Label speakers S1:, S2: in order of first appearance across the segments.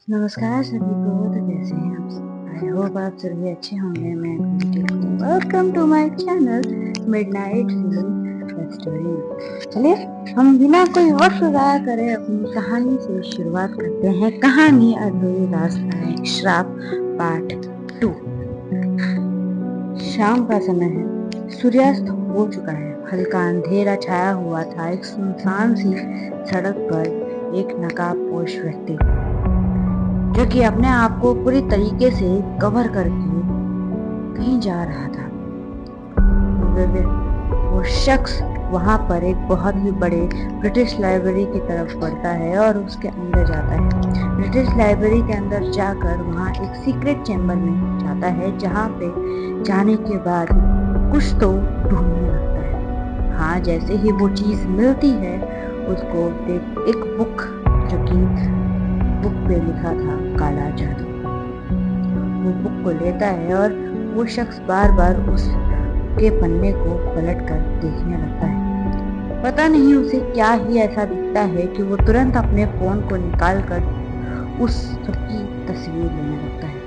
S1: नमस्कार सभी को। तो कैसे हैं आप सब? आई होप आप सभी अच्छे होंगे। मैं एकदम ठीक हूँ। Welcome to my channel midnight film story. चलिए हम बिना कोई वक्त ज़ाया करे अपनी कहानी से शुरुआत करते हैं। कहानी अधूरी रास्ता एक श्राप पार्ट 2। शाम का समय है। सूर्यास्त हो चुका है। हल्का अंधेरा छाया हुआ था। एक सुनसान सी सड़क पर एक नकाबपोश व्यक्ति जो कि अपने आप को पूरी तरीके से कवर करके कहीं जा रहा था। वो शख्स वहां पर एक बहुत ही बड़े ब्रिटिश लाइब्रेरी की तरफ बढ़ता है और उसके अंदर जाता है। ब्रिटिश लाइब्रेरी के अंदर जाकर वहां एक सीक्रेट चैम्बर में जाता है, जहां पे जाने के बाद कुछ तो ढूंढने लगता है। हाँ, जैसे ही वो चीज मिलती है उसको एक बुक, जो कि बुक पे लिखा था काला जादू, वो बुक को लेता है और वो शख्स बार बार उसके पन्ने को पलट कर देखने लगता है। पता नहीं उसे क्या ही ऐसा दिखता है कि वो तुरंत अपने फोन को निकाल कर उस सबकी तस्वीर लेने लगता है।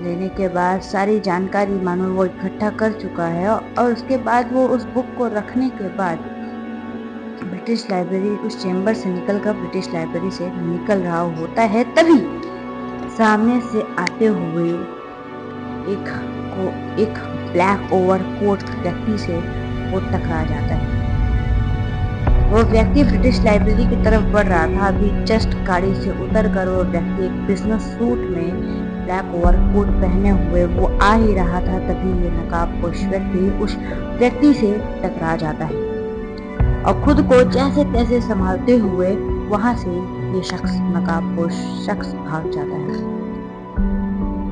S1: लेने के बाद सारी जानकारी मानो वो इकट्ठा कर चुका है और उसके बाद वो उस बुक को रखने के बाद ब्रिटिश लाइब्रेरी, उस चेम्बर से निकलकर ब्रिटिश लाइब्रेरी से निकल रहा होता है। तभी सामने से आते हुए एक ब्लैक ओवरकोट व्यक्ति से वो टकरा जाता है। वो व्यक्ति ब्रिटिश लाइब्रेरी की तरफ बढ़ रहा था। अभी जस्ट गाड़ी से उतर कर वो व्यक्ति एक बिजनेस सूट में ब्लैक ओवरकोट पहने हुए वो आ ही रहा था। तभी ये नकाबपोश व्यक्ति उस व्यक्ति से टकरा जाता है और खुद को जैसे तैसे संभालते हुए वहां से ये शख्स, नकाबपोश शख्स, भाग जाता है।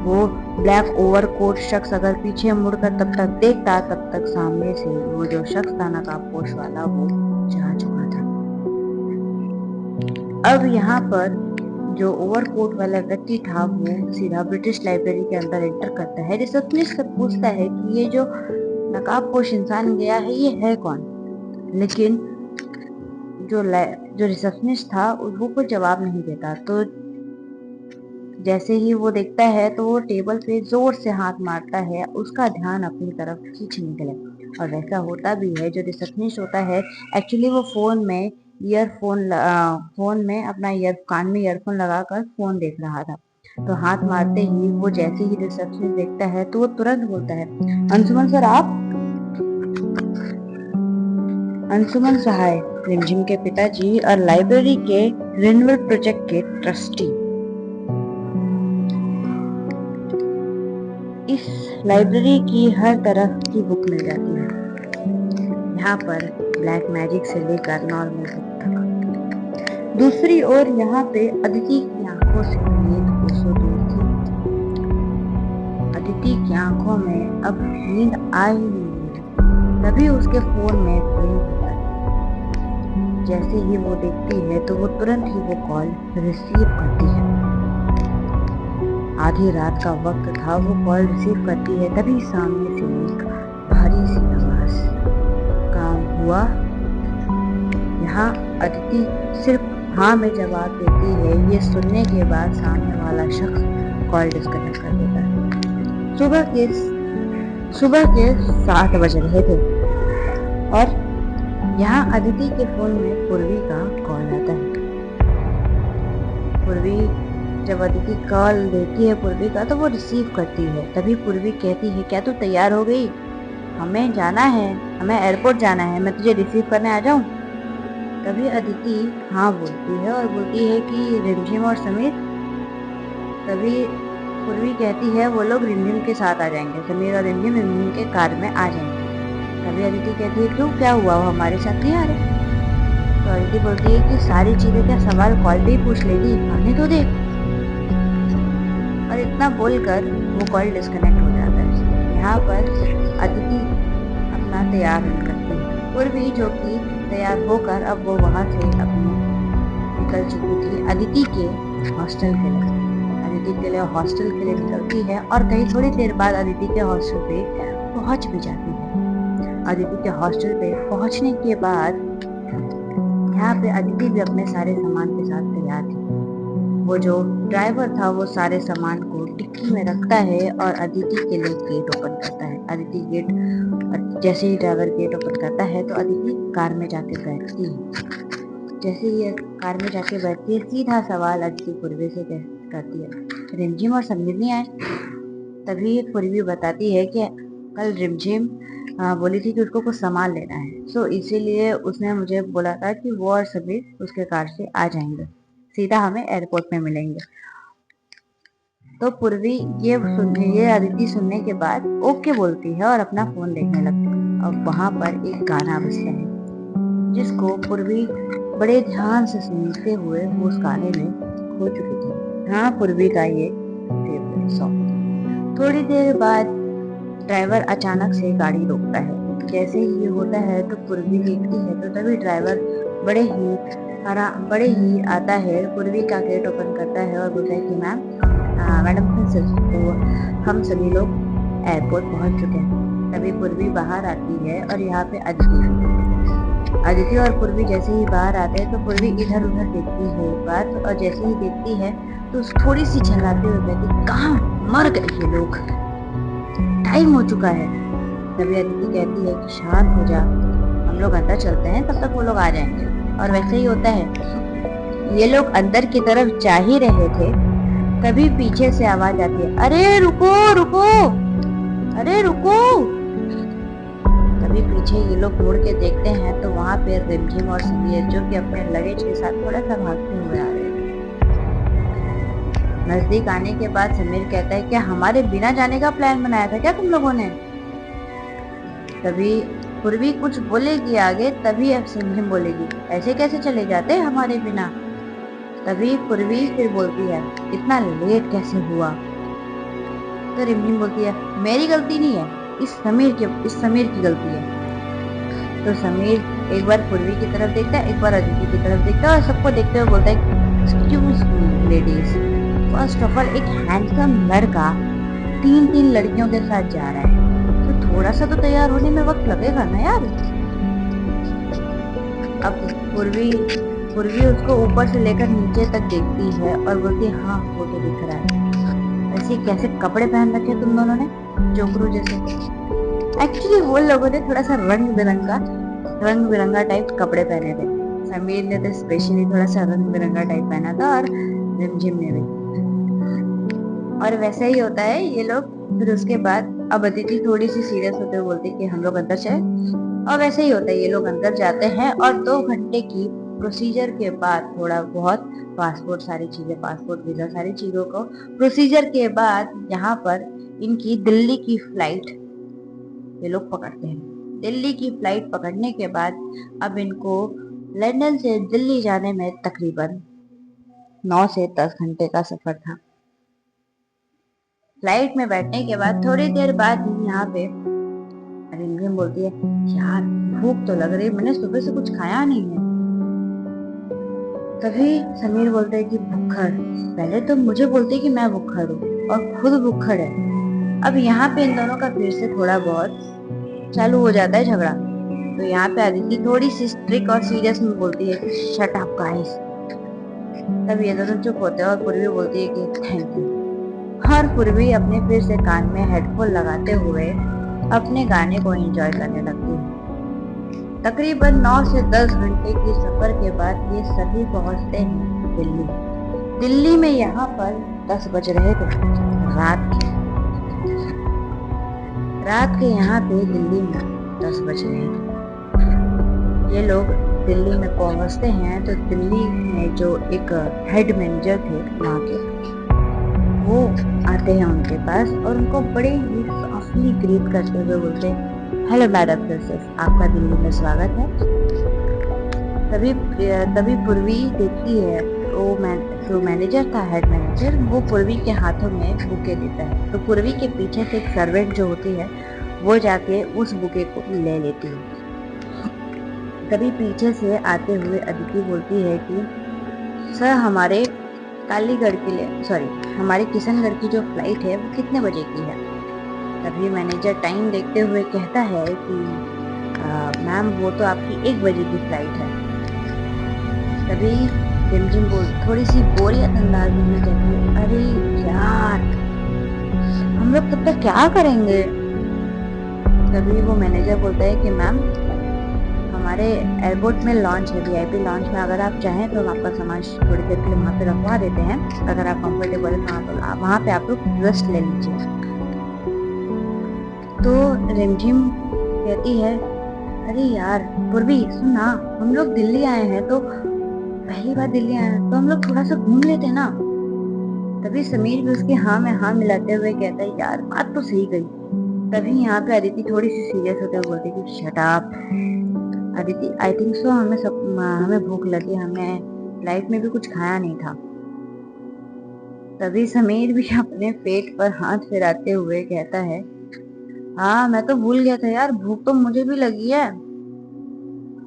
S1: वो ब्लैक ओवरकोट शख्स अगर पीछे मुड़कर तब तक देखता, तब तक सामने से वो जो शख्स था नकाबपोश वाला, वो जा चुका था। अब यहाँ पर जो ओवरकोट वाला व्यक्ति था वो सीधा ब्रिटिश लाइब्रेरी के अंदर एंटर करता है। रिसेप्शनिस्ट से पूछता है कि ये जो नकाबपोश इंसान गया है ये है कौन। लेकिन जो रिसेप्शनिस्ट था वो कोई जवाब नहीं देता। तो जैसे ही वो देखता है तो वो टेबल पे जोर से हाथ मारता है, उसका ध्यान अपनी तरफ खींचने के लिए। और वैसा होता भी है। जो रिसेप्शनिस्ट होता है एक्चुअली वो फोन में अपना कान में ईयरफोन लगाकर फोन देख रहा था। तो हाथ मारते ही वो जैसे ही रिसेप्शनिस्ट देखता है तो वो तुरंत बोलता है, अंशुमन सर आप? अंशुमन सहाय, रिमझिम के पिताजी और लाइब्रेरी के रिन्यूअल प्रोजेक्ट के ट्रस्टी। इस लाइब्रेरी की हर तरह की बुक मिल जाती है। यहाँ पर ब्लैक मैजिक से लेकर नॉर्मल बुक तक। दूसरी ओर यहाँ पे अदिति की आंखों से नींद कोसों दूर थी। अदिति की आंखों में अब नींद आ ही नहीं रही। तभी उसके फोन में रिंग होता है। जैसे ही वो देखती है तो वो तुरंत ही वो कॉल रिसीव करती है। आधी रात का वक्त था। वो कॉल रिसीव करती है। तभी सामने से एक भारी सी आवाज, काम हुआ? यहाँ अदिति सिर्फ हाँ में जवाब देती है। ये सुनने के बाद सामने वाला शख्स कॉल डिस्कनेक्ट कर देता है। सुबह के 7 बज रहे थे और यहाँ अदिति के फोन में पूर्वी का कॉल आता है। पूर्वी जब अदिति कॉल देती है पूर्वी का तो वो रिसीव करती है। तभी पूर्वी कहती है, क्या तू तैयार हो गई? हमें जाना है, हमें एयरपोर्ट जाना है, मैं तुझे रिसीव करने आ जाऊं? तभी अदिति हाँ बोलती है और बोलती है कि रिमझिम और समीर। तभी पूर्वी कहती है वो लोग रिमझिम के साथ आ जाएंगे, समीर और रिमझिम के कार में आ जाएंगे। तभी अदिति कहती है क्यों, क्या हुआ, वो हमारे साथ नहीं आ रहे? तो अदिति बोलती है कि सारी चीजें क्या सवाल कॉल पे ही पूछ लेगी, आने तो दे। और इतना बोलकर वो कॉल डिस्कनेक्ट हो जाता है। यहाँ पर अदिति अपना तैयार करती है। पूर्वी जो कि तैयार होकर अब वो वहां से अपनी निकल चुकी थी अदिति के हॉस्टल के लिए। अदिति के लिए हॉस्टल के लिए निकलती है और कहीं थोड़ी देर बाद अदिति के हॉस्टल पे पहुंच भी जाती है। अदिति के हॉस्टल पे पहुंचने के बाद यहाँ पे अदिति भी अपने सारे सामान के साथ तैयार थी। वो जो ड्राइवर था वो सारे सामान को डिक्की में रखता है और अदिति के लिए गेट ओपन करता है। अदिति गेट जैसे ही ड्राइवर गेट ओपन करता है तो अदिति कार में जाके बैठती है। जैसे ही कार में जाके बैठती है, सीधा सवाल अदिति पूर्वी से करती है, रिमझिम और समीर नहीं आए? तभी पूर्वी बताती है कि कल रिमझिम बोली थी कि उसको कुछ सामान लेना है, सो इसीलिए उसने मुझे बोला था कि वो और समीर उसके कार से आ जाएंगे, सीधा हमें एयरपोर्ट में मिलेंगे। तो पूर्वी ये अदिति सुनने के बाद ओके बोलती है और अपना फोन देखने लगती है। और वहां पर एक गाना बजता है जिसको पूर्वी बड़े ध्यान से सुनते हुए वो उस गाने में खो चुकी थी। हाँ, पूर्वी का ये फेवरेट सॉन्ग। थोड़ी देर बाद ड्राइवर अचानक से गाड़ी रोकता है। जैसे ही ये होता है तो पूर्वी देखती है तो तभी ड्राइवर बड़े ही आता है, पूर्वी का गेट ओपन करता है और बोलता है कि मैडम तो हम सभी लोग एयरपोर्ट पहुंच चुके हैं। तभी पूर्वी बाहर आती है और यहाँ पे अदिति और पूर्वी जैसे ही बाहर आते हैं तो पूर्वी इधर उधर देखती है एक बार, और जैसे ही देखती है तो थोड़ी सी छलाते हुए कहती, कहाँ मर गए ये लोग, टाइम हो चुका है। तभी अदिति कहती है कि शांत हो जा, हम लोग अंदर चलते हैं, तब तक वो लोग आ जाएंगे। और वैसे ही होता है। ये लोग अंदर की तरफ जा ही रहे थे, तभी पीछे से आवाज आती है, अरे रुको रुको, अरे रुको। तभी पीछे ये लोग मुड़ के देखते हैं तो वहां पे रिमझिम और समीर जो कि अपने लगेज के साथ थोड़ा सा भागते हुए आ रहे थे। नजदीक आने के बाद समीर कहता है, क्या हमारे बिना जाने का प्लान बनाया था क्या तुम लोगों ने? तभी पूर्वी कुछ बोलेगी आगे, तभी अब रिमझिम बोलेगी, ऐसे कैसे चले जाते हमारे बिना? तभी पूर्वी फिर बोलती है, इतना लेट कैसे हुआ? तो रिमझिम बोलती है, मेरी गलती नहीं है, इस समीर की गलती है। तो समीर एक बार पूर्वी की तरफ देखता है, एक बार अदिति की तरफ देखता है और सबको देखते हुए बोलता है, excuse me ladies, first of all एक हैंडसम लड़का 3 लड़कियों के साथ जा रहा है, तो थोड़ा सा तो तैयार होने में वक्त लगेगा ना यार। अब पूर्वी उसको ऊपर से लेकर नीचे तक देखती है और बोलती है, हाँ वो तो दिख रहा है। ऐसे कैसे कपड़े पहन रखे तुम दोनों ने, जोकरू जैसे। एक्चुअली वो लोगों ने थोड़ा सा रंग बिरंगा टाइप कपड़े पहने थे। समीर ने तो स्पेशली थोड़ा सा रंग बिरंगा टाइप पहना था और रिमझिम ने भी। और वैसा ही होता है ये लोग। फिर उसके बाद अब अदिति थोड़ी सी सीरियस होते हुए बोलती है कि हम लोग अंदर चले। और वैसे ही होता है, ये लोग अंदर जाते हैं और 2 घंटे की प्रोसीजर के बाद थोड़ा बहुत पासपोर्ट वीजा सारी चीजों को प्रोसीजर के बाद यहाँ पर इनकी दिल्ली की फ्लाइट ये लोग पकड़ते हैं। दिल्ली की फ्लाइट पकड़ने के बाद अब इनको लंदन से दिल्ली जाने में तकरीबन 9 से 10 घंटे का सफर था। फ्लाइट में बैठने के बाद थोड़ी देर बाद यहाँ पे रिमझिम बोलती है, यार भूख तो लग रही, मैंने सुबह से कुछ खाया नहीं है। तभी समीर बोलते है कि भुक्खड़, पहले तो मुझे बोलते कि मैं भुक्खड़ हूँ और खुद भुक्खड़ है। अब यहाँ पे इन दोनों का फिर से थोड़ा बहुत चालू हो जाता है झगड़ा। तो यहाँ पे अदिति थोड़ी सी स्ट्रिक्ट और सीरियस में बोलती है कि शट अप गाइस। तब ये दोनों चुप होते हैं और पूर्वी बोलती है कि थैंक यू। और पूर्वी अपने फिर से कान में हेडफोन लगाते हुए अपने गाने को एंजॉय करने लगती है। तकरीबन 9 से 10 घंटे की सफर के बाद ये सभी पहुंचते हैं दिल्ली। दिल्ली में यहाँ पर 10 बज रहे थे रात के यहाँ पे दिल्ली में 10 बज रहे थे। ये लोग दिल्ली में पहुंचते हैं तो दिल्ली में जो एक हेड मैनेजर थे वहाँ के, वो आते हैं उनके पास और उनको बड़े ही सॉफ्टली ग्रीट करते हुए बोलते हैं, हेलो मैडम प्रिंसेस, आपका दिल्ली में स्वागत है। तभी पूर्वी देखती है जो मैनेजर था, हेड मैनेजर, वो पूर्वी के हाथों में बुके देता है। तो पूर्वी के पीछे से एक सर्वेंट जो होती है वो जाके उस बुके को ले लेती है। तभी पीछे से आते हुए अदिति बोलती है कि सर हमारे हमारे किशनगढ़ की जो फ्लाइट है वो कितने बजे की है? तभी मैनेजर टाइम देखते हुए कहता है कि मैम वो तो आपकी 1 बजे की फ्लाइट है। तभी रिमझिम थोड़ी सी बोरियत अंदाज में कहती है, अरे यार हम लोग तब तक क्या करेंगे। तभी वो मैनेजर बोलता है कि मैम हमारे एयरपोर्ट में लॉन्च है, वीआईपी लॉन्च में, अगर आप चाहें तो हम आपका सामान थोड़ी देर के लिए वहाँ पे रखवा देते हैं, अगर आप कंफर्टेबल है तो वहाँ पे आप लोग रेस्ट ले लीजिए। तो रिमझिम कहती है, अरे यार पूर्वी सुन ना, हम लोग दिल्ली आए हैं तो पहली बार दिल्ली आए हैं तो हम लोग थोड़ा सा घूम लेते ना। तभी समीर भी उसके हाँ में हाँ मिलाते हुए कहता है, यार बात तो सही गई। तभी यहाँ पे अदिति थोड़ी सी सीरियस होते हुए बोलती कि शट अप अदिति, आई थिंक सो हमें भूख लगी, हमें लाइफ में भी कुछ खाया नहीं था। तभी समीर भी अपने पेट पर हाथ फिराते हुए कहता है, हाँ मैं तो भूल गया था यार, भूख तो मुझे भी लगी है।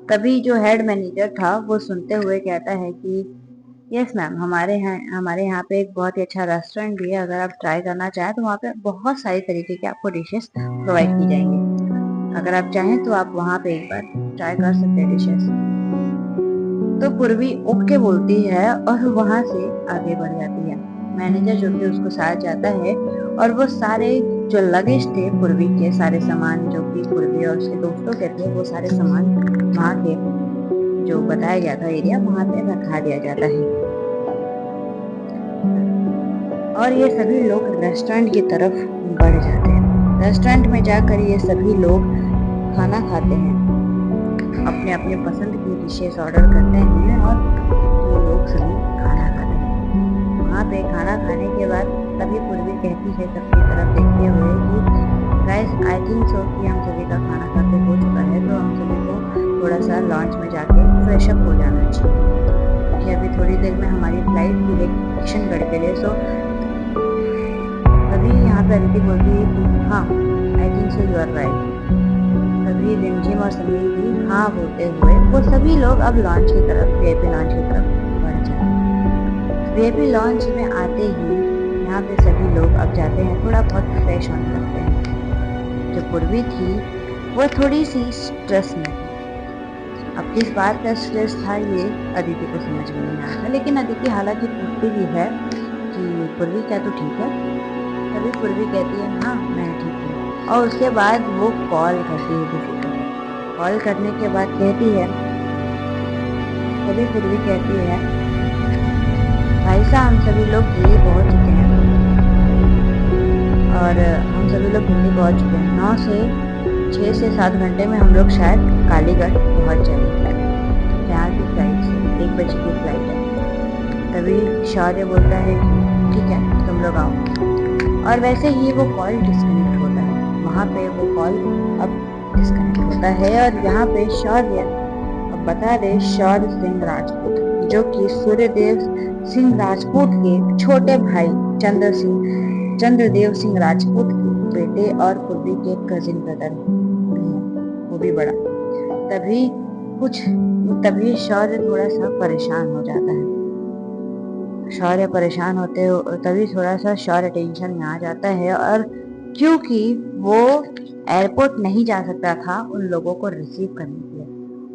S1: तभी जो हेड मैनेजर था वो सुनते हुए कहता है कि यस मैम, हमारे यहाँ पे एक बहुत ही अच्छा रेस्टोरेंट भी है, अगर आप ट्राई करना चाहें तो वहाँ पे बहुत सारी तरीके के आपको डिशेस प्रोवाइड की जाएंगी, अगर आप चाहें तो आप वहाँ पे एक बार ट्राई कर सकते हैं डिशेस। तो पूर्वी ओके बोलती है और वहां से आगे बढ़ जाती है। मैनेजर जो कि उसको साथ जाता है और वो सारे जो लगेज थे पूर्वी के, सारे सामान जो कि पूर्वी और उसके दोस्तों के थे, वो सारे सामान वहाँ के जो बताया गया था एरिया, वहाँ पे रखा दिया जाता है। और ये सभी लोग रेस्टोरेंट की तरफ बढ़ जाते हैं। रेस्टोरेंट में जाकर ये सभी लोग खाना खाते हैं, अपने अपने पसंद की डिशेस ऑर्डर करते हैं और ये लोग सभी खाना खाते हैं। वहाँ पे खाना खाने के बाद तभी पूर्वी कहती है सबकी तरफ देखते हुए कि गाइस आई थिंक सो कि हम सभी का खाना खाते हो चुका है, तो हम सभी को थोड़ा सा लॉन्च में जाके फ्रेश अप हो जाना चाहिए, क्योंकि अभी थोड़ी देर में हमारी फ्लाइट भी है किशनगढ़ के लिए। सो तभी यहाँ पे अदिति बोलती है कि हाँ I think so you are right. तभी रिमझिम और समीर भी हाँ बोलते हुए वो सभी लोग अब लॉन्च की तरफ, वीआईपी लॉन्च की तरफ बढ़ जाते हैं। वीआईपी लॉन्च में आते ही यहाँ पे सभी लोग अब जाते हैं, थोड़ा बहुत फ्रेश होने लगते हैं। जो पूर्वी थी वो थोड़ी सी स्ट्रेस में थी। अब किस बात का स्ट्रेस था ये अदिति को समझ में नहीं आता, लेकिन अदिति हालांकि पूछती भी है कि पूर्वी क्या तू ठीक है। तभी पूर्वी कहती है हाँ मैं ठीक हूँ, और उसके बाद वो कॉल करती है किसी को। कॉल करने के बाद कहती है, तभी पूर्वी कहती है, भाई साहब हम सभी लोग दिल्ली पहुंच चुके हैं और हम सभी लोग दिल्ली पहुंच चुके हैं। 6 से 7 घंटे में हम लोग शायद कालीगढ़ पहुंच जाएंगे। यहाँ की फ्लाइट से 1 बजे की फ्लाइट है। तभी शौर्य बोलता है कि ठीक है तुम लोग आओ, और वैसे ही वो कॉल डिस्कनेक्ट होता है। वहाँ पे वो कॉल अब डिस्कनेक्ट होता है और यहाँ पे शौर्य अब बता दे, शौर्य सिंह राजपूत जो कि सूर्यदेव सिंह राजपूत के छोटे भाई चंद्रदेव सिंह राजपूत के बेटे और पूर्वी के कजिन ब्रदर, वो भी बड़ा। तभी शौर्य थोड़ा सा परेशान हो जाता है। शौर्य परेशान होते हो तभी थोड़ा सा शौर्य टेंशन में आ जाता है, और क्योंकि वो एयरपोर्ट नहीं जा सकता था उन लोगों को रिसीव करने के लिए,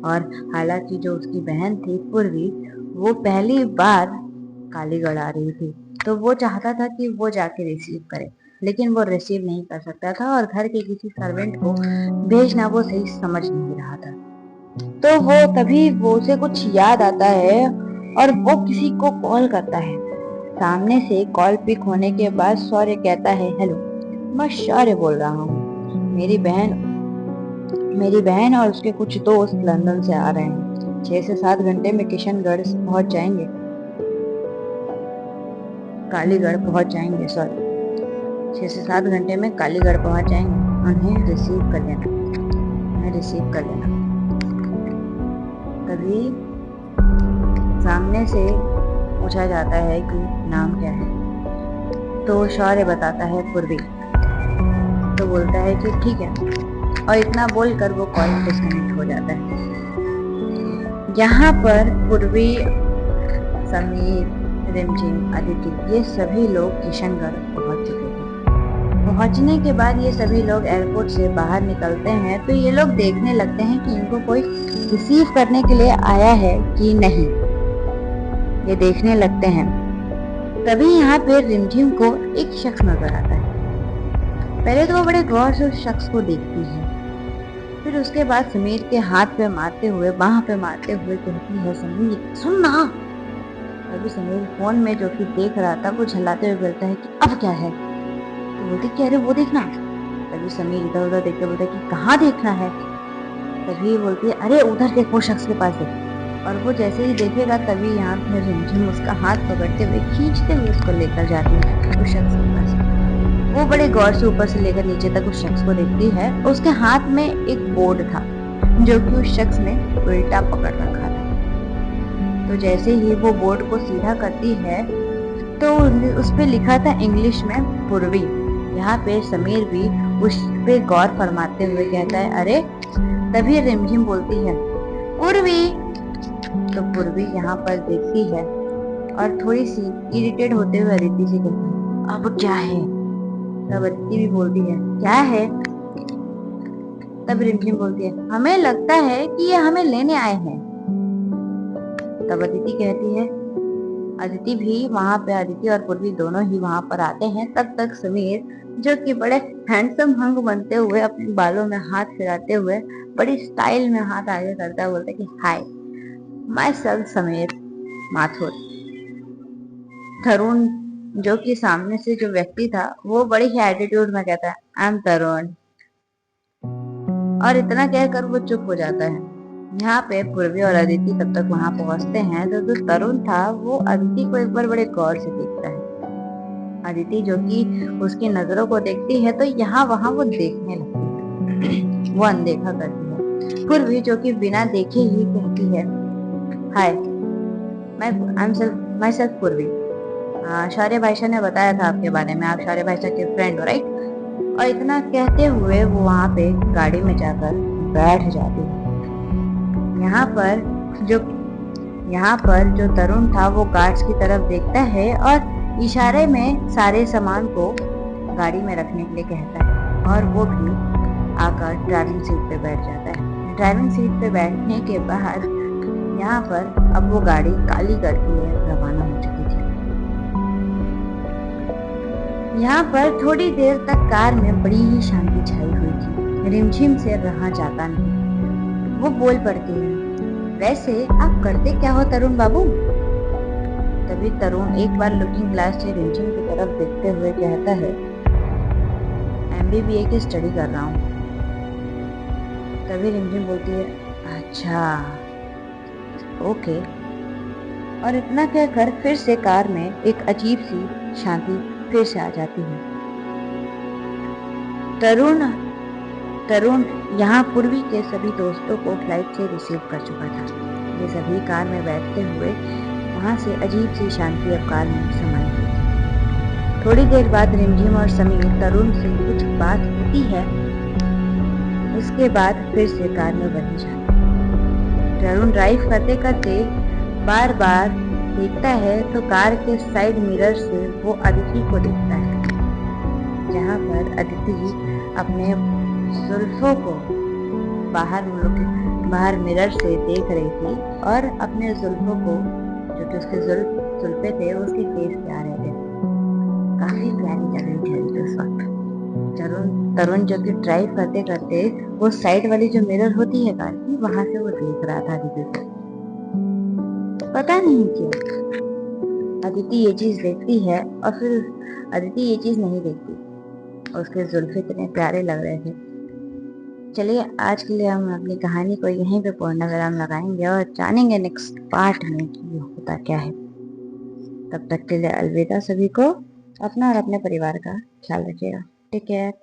S1: और हालांकि जो उसकी बहन थी पूर्वी वो पहली बार कालीगढ़ आ रही थी, तो वो चाहता था कि वो जाके रिसीव करे, लेकिन वो रिसीव नहीं कर सकता था और घर के किसी सर्वेंट को भेजना वो सही समझ नहीं रहा था। तो वो उसे कुछ याद आता है और वो किसी को कॉल करता है। सामने से कॉल पिक होने के बाद शौर्य कहता है, हेलो मैं शौर्य बोल रहा हूँ, मेरी बहन और उसके कुछ दोस्त लंदन से आ रहे हैं, 6 से 7 घंटे में किशनगढ़ पहुंच जाएंगे, कालीगढ़ पहुंच जाएंगे, सॉरी 6 से 7 घंटे में कालीगढ़ पहुंच जाएंगे, उन्हें रिसीव कर लेना। तभी सामने से पूछा जाता है कि नाम क्या है, तो शौर्य बताता है पूर्वी। तो बोलता है कि ठीक है, और इतना बोलकर वो कॉल डिस्कनेक्ट हो जाता है। यहाँ पर पूर्वी, समीर, रिमझिम, अदिति ये सभी लोग किशनगढ़ पहुंच चुके थे। पहुंचने के बाद ये सभी लोग एयरपोर्ट से बाहर निकलते हैं, तो ये लोग देखने लगते हैं कि इनको कोई रिसीव करने के लिए आया है कि नहीं। ये देखने लगते हैं। तभी यहाँ पे रिमझिम को एक शख्स नजर आता है। पहले तो वो बड़े गौर से उस शख्स को देखती है, फिर उसके बाद समीर के हाथ पे मारते हुए, बाह पे मारते हुए कहती है, समीर सुन ना। तभी समीर फोन में जो कि देख रहा था वो झल्लाते हुए बोलता है कि अब क्या है। तो बोलती कि अरे वो देखना। तभी समीर इधर उधर देखते बोलता है कि कहाँ देखना है। तभी बोलती है अरे उधर देख, वो शख्स के पास देख। और वो जैसे ही देखेगा तभी यहाँ पे रिमझिम उसका हाथ पकड़ते हुए खींचते हुए उसको लेकर जाती है उस शख्स के पास। वो बड़े गौर से ऊपर से लेकर नीचे तक उस शख्स को देखती है। उसके हाथ में एक बोर्ड था जो कि उस शख्स ने उल्टा पकड़ रखा था। तो जैसे ही वो बोर्ड को सीधा करती है तो उस पे लिखा था इंग्लिश में पूर्वी। यहाँ पे समीर भी उस पे गौर फरमाते हुए कहता है अरे। तभी रिमझिम बोलती है पूर्वी। तो पूर्वी यहाँ पर देखती है और थोड़ी सी इरिटेट होते हुए अदिति से कहती है अब क्या है। तब अदिति भी बोलती है क्या है। तब रिमझिम बोलती है हमें लगता है कि ये हमें लेने आए हैं। तब अदिति कहती है, अदिति भी वहां पे, अदिति और पूर्वी दोनों ही वहां पर आते हैं। तब तक समीर जो कि बड़े हैंडसम हंग बनते हुए अपने बालों में हाथ फिराते हुए बड़ी स्टाइल में हाथ आगे करता है, बोलता है कि hi my self Sameer Mathur. Tarun जो कि सामने से जो व्यक्ति था वो बड़ी ही एटीट्यूड में कहता है आई एम तरुण। और इतना कहकर वो चुप हो जाता है। यहाँ पे पूर्वी और अदिति तब तक वहां पहुंचते हैं तो जो तरुण था वो अदिति को एक बार बड़े गौर से देखता है। अदिति जो कि उसकी नजरों को देखती है तो यहाँ वहां वो देखने लगती है, वो अनदेखा करती है। पूर्वी जो कि बिना देखे ही कहती है हाय माई सेल्फ पूर्वी। शौर्य भाईशा ने बताया था आपके बारे में, आप शौर्य भाईशा के फ्रेंड हो राइट। और इतना कहते हुए वो वहां पे गाड़ी में जाकर बैठ जाती है। यहाँ पर जो तरुण था वो गार्ड्स की तरफ देखता है और इशारे में सारे सामान को गाड़ी में रखने के लिए कहता है और वो भी आकर ड्राइविंग सीट पे बैठ जाता है। ड्राइविंग सीट पे बैठने के बाद यहाँ पर अब वो गाड़ी कालीगढ़ के लिए रवाना हो चुकी थी। यहाँ पर थोड़ी देर तक कार में बड़ी ही शांति छाई हुई थी। रिमझिम से रहा जाता नहीं। वो बोल पड़ती है वैसे आप करते क्या हो तरुण बाबू। तभी तरुण एक बार लुकिंग ग्लास से रिमझिम की तरफ देखते हुए कहता है MBBA की स्टडी कर रहा हूँ। तभी रिमझिम बोलती है अच्छा ओके। और इतना कहकर फिर से कार में एक अजीब सी शांति फिर से आ जाती है। तरुण यहाँ पूर्वी के सभी दोस्तों को फ्लाइट से रिसीव कर चुका था। ये सभी कार में बैठते हुए वहां से अजीब सी शांति अब कार में समाई हुई थी। थोड़ी देर बाद रिमझिम और समीर तरुण से कुछ बात होती है। उसके बाद फिर से कार में वही जाते। तरुण ड्राइव करते करते बार बार देखता है तो कार के साइड मिरर से वो अदिति को देखता है, जहाँ पर अदिति अपने जुल्फों को बाहर मिरर से देख रही थी और अपने जुल्फों को जो कि उसके जुल्फे थे उसके फेस पे आ रहे थे। काफी प्यारी लग रही थी उस वक्त। तरुण जो कि ड्राइव करते करते वो साइड वाली जो मिरर होती है कार की वहां से वो देख रहा था अदिति को। पता नहीं क्यों अदिति ये चीज देखती है और फिर अदिति ये चीज नहीं देखती। उसके जुल्फे इतने प्यारे लग रहे थे। चलिए आज के लिए हम अपनी कहानी को यहीं पे पूर्ण विराम लगाएंगे और जानेंगे नेक्स्ट पार्ट में कि होता क्या है। तब तक के लिए अलविदा सभी को। अपना और अपने परिवार का ख्याल रखिएगा। Take care.